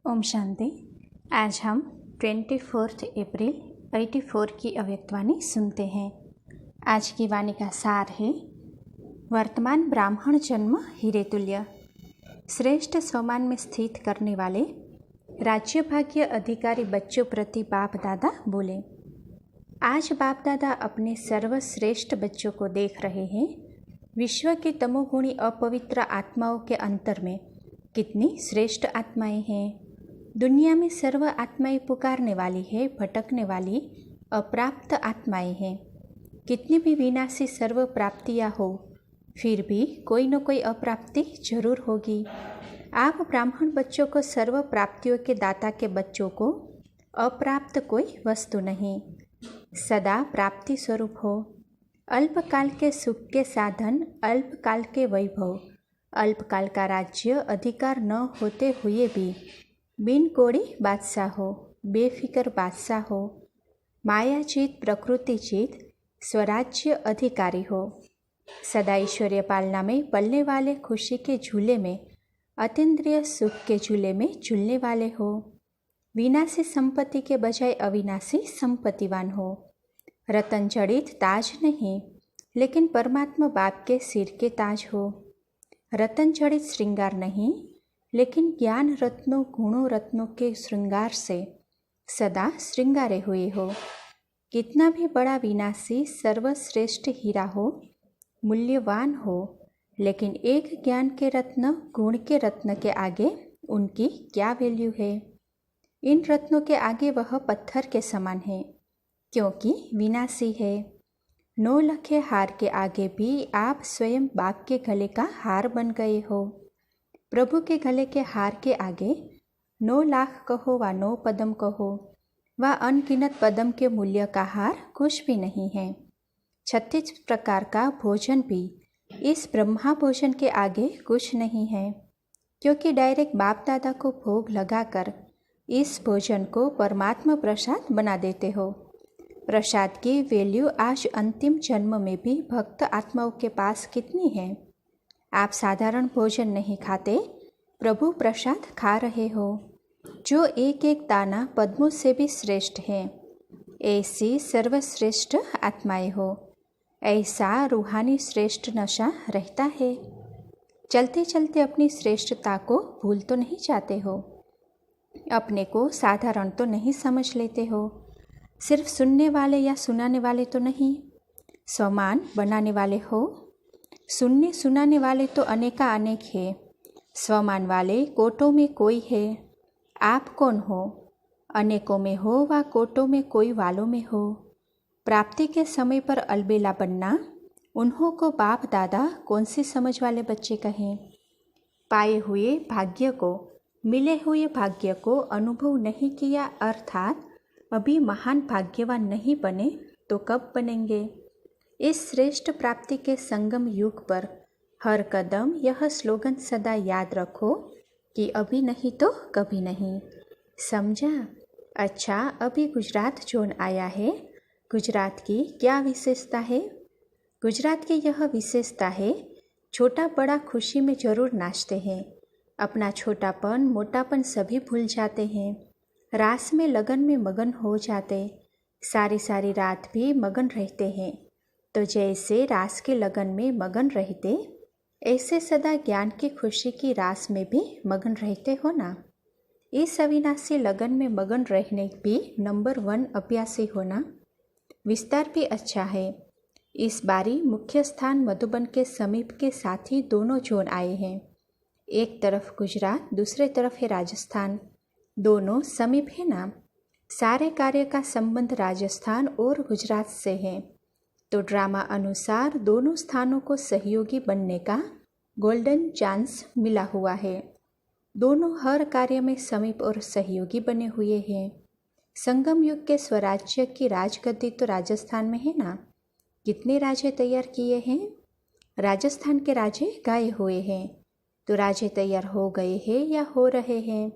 ओम शांति। आज हम 24 अप्रैल 84 की अव्यक्तवाणी सुनते हैं। आज की वाणी का सार है, वर्तमान ब्राह्मण जन्म हीरे तुल्य, श्रेष्ठ सम्मान में स्थित करने वाले राज्य भाग्य अधिकारी बच्चों प्रति बाप दादा बोले। आज बाप दादा अपने सर्वश्रेष्ठ बच्चों को देख रहे हैं। विश्व की तमोगुणी अपवित्र आत्माओं के अंतर में कितनी श्रेष्ठ आत्माएं हैं। दुनिया में सर्व आत्माएं पुकारने वाली है, भटकने वाली अप्राप्त आत्माएं हैं। कितनी भी विनाशी सर्व प्राप्तियाँ हो, फिर भी कोई न कोई अप्राप्ति जरूर होगी। आप ब्राह्मण बच्चों को सर्व प्राप्तियों के दाता के बच्चों को अप्राप्त कोई वस्तु नहीं, सदा प्राप्ति स्वरूप हो। अल्पकाल के सुख के साधन, अल्पकाल के वैभव, अल्पकाल का राज्य अधिकार न होते हुए भी बिन कोड़ी बादशाह हो, बेफिक्र बादशाह हो, मायाजीत प्रकृतिजीत स्वराज्य अधिकारी हो। सदा ईश्वरीय पालना में पलने वाले, खुशी के झूले में, अतीन्द्रिय सुख के झूले में झूलने वाले हो। विनाशी संपत्ति के बजाय अविनाशी संपत्तिवान हो। रतन जड़ित ताज नहीं, लेकिन परमात्मा बाप के सिर के ताज हो। रतन जड़ित श्रृंगार नहीं, लेकिन ज्ञान रत्नों गुणों रत्नों के श्रृंगार से सदा श्रृंगारे हुए हो। कितना भी बड़ा विनाशी सर्वश्रेष्ठ हीरा हो, मूल्यवान हो, लेकिन एक ज्ञान के रत्न, गुण के रत्न के आगे उनकी क्या वैल्यू है। इन रत्नों के आगे वह पत्थर के समान है, क्योंकि विनाशी है। 9 लखे हार के आगे भी आप स्वयं बाप के गले का हार बन गए हो। प्रभु के गले के हार के आगे 9 लाख कहो व 9 पदम कहो व अनगिनत पदम के मूल्य का हार कुछ भी नहीं है। 36 प्रकार का भोजन भी इस ब्रह्मा भोजन के आगे कुछ नहीं है, क्योंकि डायरेक्ट बाप दादा को भोग लगाकर इस भोजन को परमात्मा प्रसाद बना देते हो। प्रसाद की वैल्यू आज अंतिम जन्म में भी भक्त आत्माओं के पास कितनी है। आप साधारण भोजन नहीं खाते, प्रभु प्रसाद खा रहे हो, जो एक एक दाना पद्मों से भी श्रेष्ठ है। ऐसी सर्वश्रेष्ठ आत्माएं हो, ऐसा रूहानी श्रेष्ठ नशा रहता है। चलते चलते अपनी श्रेष्ठता को भूल तो नहीं जाते हो, अपने को साधारण तो नहीं समझ लेते हो। सिर्फ सुनने वाले या सुनाने वाले तो नहीं, समान बनाने वाले हो। सुनने सुनाने वाले तो अनेका अनेक है, स्वमान वाले कोटों में कोई है। आप कौन हो? अनेकों में हो व कोटों में कोई वालों में हो। प्राप्ति के समय पर अलबेला बनना, उन्हों को बाप दादा कौन सी समझ वाले बच्चे कहें। पाए हुए भाग्य को, मिले हुए भाग्य को अनुभव नहीं किया, अर्थात अभी महान भाग्यवान नहीं बने तो कब बनेंगे। इस श्रेष्ठ प्राप्ति के संगम युग पर हर कदम यह स्लोगन सदा याद रखो कि अभी नहीं तो कभी नहीं। समझा? अच्छा, अभी गुजरात जोन आया है। गुजरात की क्या विशेषता है? गुजरात की यह विशेषता है, छोटा बड़ा खुशी में जरूर नाचते हैं, अपना छोटापन मोटापन सभी भूल जाते हैं, रास में लगन में मगन हो जाते, सारी सारी रात भी मगन रहते हैं। तो जैसे रास के लगन में मगन रहते, ऐसे सदा ज्ञान की खुशी की रास में भी मगन रहते हो ना। इस अविनाशी लगन में मगन रहने भी नंबर 1 अभ्यासी होना। विस्तार भी अच्छा है। इस बारी मुख्य स्थान मधुबन के समीप के साथ ही दोनों जोन आए हैं। एक तरफ गुजरात, दूसरे तरफ है राजस्थान। दोनों समीप है ना। सारे कार्य का संबंध राजस्थान और गुजरात से है, तो ड्रामा अनुसार दोनों स्थानों को सहयोगी बनने का गोल्डन चांस मिला हुआ है। दोनों हर कार्य में समीप और सहयोगी बने हुए हैं। संगम युग के स्वराज्य की राजगद्दी तो राजस्थान में है ना। कितने राजे तैयार किए हैं? राजस्थान के राजे गाए हुए हैं, तो राजे तैयार हो गए हैं या हो रहे हैं।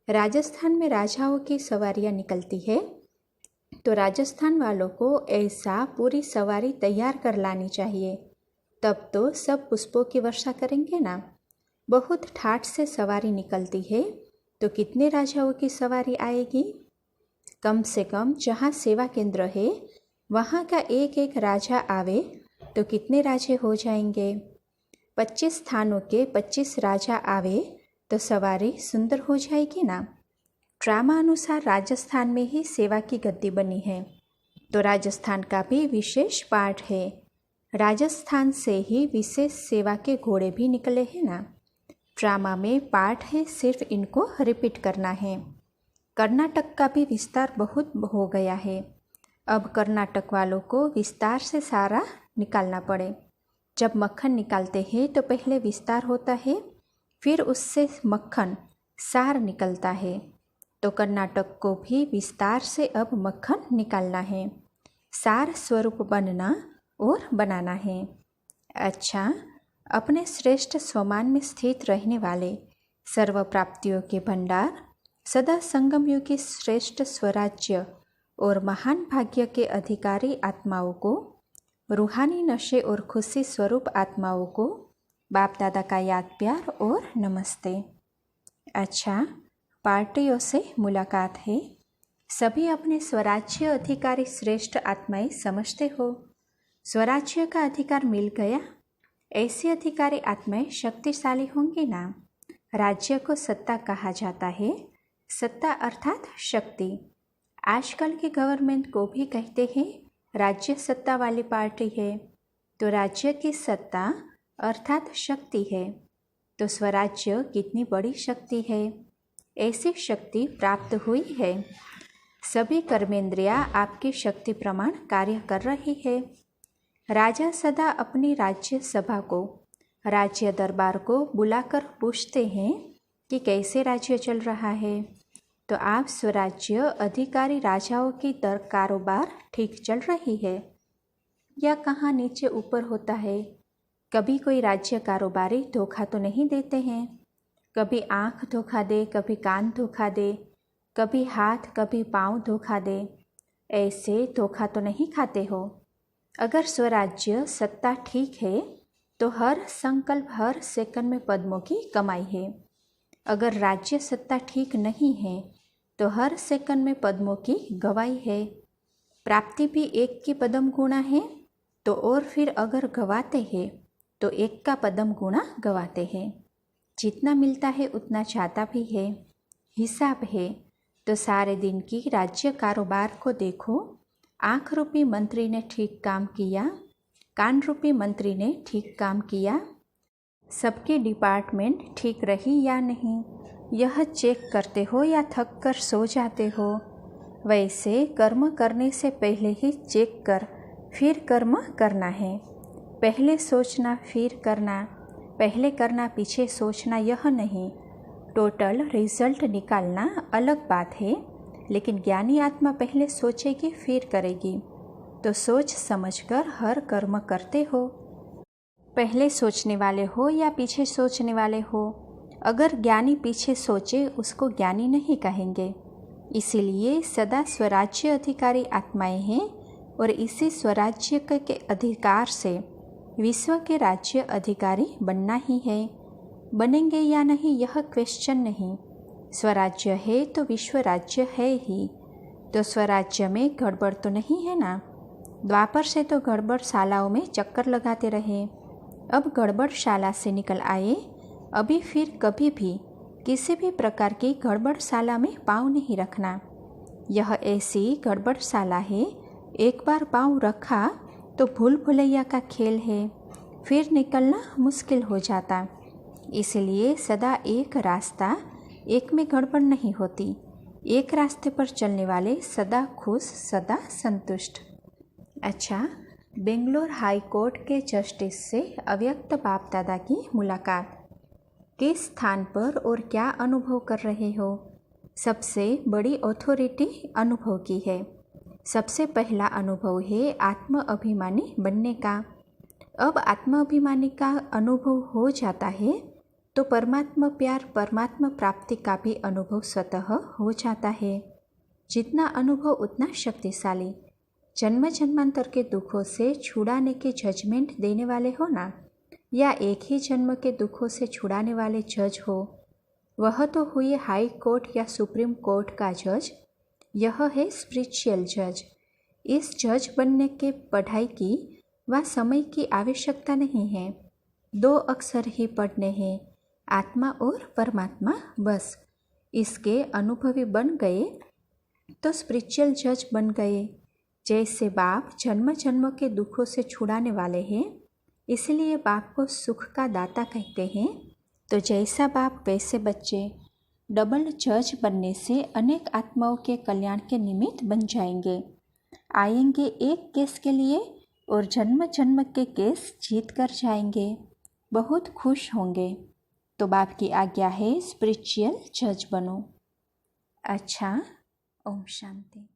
राजस्थान में राजाओं की सवारियां निकलती है, तो राजस्थान वालों को ऐसा पूरी सवारी तैयार कर लानी चाहिए, तब तो सब पुष्पों की वर्षा करेंगे ना। बहुत ठाठ से सवारी निकलती है, तो कितने राजाओं की सवारी आएगी? कम से कम जहाँ सेवा केंद्र है वहाँ का एक एक राजा आवे तो कितने राजे हो जाएंगे? 25 स्थानों के 25 राजा आवे तो सवारी सुंदर हो जाएगी ना। ड्रामा अनुसार राजस्थान में ही सेवा की गद्दी बनी है, तो राजस्थान का भी विशेष पाठ है। राजस्थान से ही विशेष सेवा के घोड़े भी निकले हैं ना। ड्रामा में पाठ है, सिर्फ इनको रिपीट करना है। कर्नाटक का भी विस्तार बहुत हो गया है। अब कर्नाटक वालों को विस्तार से सारा निकालना पड़े। जब मक्खन निकालते हैं तो पहले विस्तार होता है, फिर उससे मक्खन सार निकलता है। तो कर्नाटक को भी विस्तार से अब मक्खन निकालना है, सार स्वरूप बनना और बनाना है। अच्छा, अपने श्रेष्ठ स्वमान में स्थित रहने वाले सर्व प्राप्तियों के भंडार, सदा संगम युग के श्रेष्ठ स्वराज्य और महान भाग्य के अधिकारी आत्माओं को, रूहानी नशे और खुशी स्वरूप आत्माओं को बाप दादा का याद प्यार और नमस्ते। अच्छा, पार्टियों से मुलाकात है। सभी अपने स्वराज्य अधिकारी श्रेष्ठ आत्माएं समझते हो। स्वराज्य का अधिकार मिल गया। ऐसी अधिकारी आत्माएं शक्तिशाली होंगी ना। राज्य को सत्ता कहा जाता है। सत्ता अर्थात शक्ति। आजकल की गवर्नमेंट को भी कहते हैं राज्य सत्ता वाली पार्टी है। तो राज्य की सत्ता अर्थात शक्ति है। तो स्वराज्य कितनी बड़ी शक्ति है। ऐसी शक्ति प्राप्त हुई है। सभी कर्मेंद्रियां आपकी शक्ति प्रमाण कार्य कर रही है। राजा सदा अपनी राज्य सभा को, राज्य दरबार को बुलाकर पूछते हैं कि कैसे राज्य चल रहा है। तो आप स्वराज्य अधिकारी राजाओं की कारोबार ठीक चल रही है या कहाँ नीचे ऊपर होता है। कभी कोई राज्य कारोबारी धोखा तो नहीं देते हैं। कभी आँख धोखा दे, कभी कान धोखा दे, कभी हाथ कभी पाँव धोखा दे। ऐसे धोखा तो नहीं खाते हो। अगर स्वराज्य सत्ता ठीक है तो हर संकल्प हर सेकंड में पद्मों की कमाई है। अगर राज्य सत्ता ठीक नहीं है तो हर सेकंड में पद्मों की गवाई है। प्राप्ति भी एक की पदम गुणा है, तो और फिर अगर गवाते हैं तो एक का पदम गुणा गवाते हैं। जितना मिलता है उतना चाहता भी है। हिसाब है। तो सारे दिन की राज्य कारोबार को देखो। आँख रूपी मंत्री ने ठीक काम किया, कान रूपी मंत्री ने ठीक काम किया, सबकी डिपार्टमेंट ठीक रही या नहीं, यह चेक करते हो या थक कर सो जाते हो। वैसे कर्म करने से पहले ही चेक कर फिर कर्म करना है। पहले सोचना फिर करना, पहले करना पीछे सोचना, यह नहीं। टोटल रिजल्ट निकालना अलग बात है, लेकिन ज्ञानी आत्मा पहले सोचेगी फिर करेगी। तो सोच समझकर हर कर्म करते हो। पहले सोचने वाले हो या पीछे सोचने वाले हो। अगर ज्ञानी पीछे सोचे उसको ज्ञानी नहीं कहेंगे। इसीलिए सदा स्वराज्य अधिकारी आत्माएं हैं और इसी स्वराज्य के अधिकार से विश्व के राज्य अधिकारी बनना ही है। बनेंगे या नहीं यह क्वेश्चन नहीं। स्वराज्य है तो विश्व राज्य है ही। तो स्वराज्य में गड़बड़ तो नहीं है ना। द्वापर से तो गड़बड़ शालाओं में चक्कर लगाते रहे, अब गड़बड़ शाला से निकल आए। अभी फिर कभी भी किसी भी प्रकार की गड़बड़ शाला में पाँव नहीं रखना। यह ऐसी गड़बड़ शाला है, एक बार पाँव रखा तो भूल भुलैया का खेल है, फिर निकलना मुश्किल हो जाता। इसलिए सदा एक रास्ता, एक में गड़बड़ नहीं होती। एक रास्ते पर चलने वाले सदा खुश, सदा संतुष्ट। अच्छा, बेंगलोर हाई कोर्ट के जस्टिस से अव्यक्त बाप दादा की मुलाकात। किस स्थान पर और क्या अनुभव कर रहे हो? सबसे बड़ी अथॉरिटी अनुभव की है। सबसे पहला अनुभव है आत्म अभिमानी बनने का। अब आत्म अभिमानी का अनुभव हो जाता है तो परमात्मा प्यार, परमात्मा प्राप्ति का भी अनुभव स्वतः हो जाता है। जितना अनुभव उतना शक्तिशाली। जन्म जन्मांतर के दुखों से छुड़ाने के जजमेंट देने वाले हो ना, या एक ही जन्म के दुखों से छुड़ाने वाले जज हो। वह तो हुई हाई कोर्ट या सुप्रीम कोर्ट का जज, यह है स्पिरिचुअल जज। इस जज बनने के पढ़ाई की व समय की आवश्यकता नहीं है। 2 अक्षर ही पढ़ने हैं, आत्मा और परमात्मा, बस। इसके अनुभवी बन गए तो स्पिरिचुअल जज बन गए। जैसे बाप जन्म जन्म के दुखों से छुड़ाने वाले हैं, इसलिए बाप को सुख का दाता कहते हैं। तो जैसा बाप वैसे बच्चे। डबल जज बनने से अनेक आत्माओं के कल्याण के निमित्त बन जाएंगे। आएंगे एक केस के लिए और जन्म जन्म के केस जीत कर जाएंगे, बहुत खुश होंगे। तो बाप की आज्ञा है स्पिरिचुअल जज बनो। अच्छा, ओम शांति।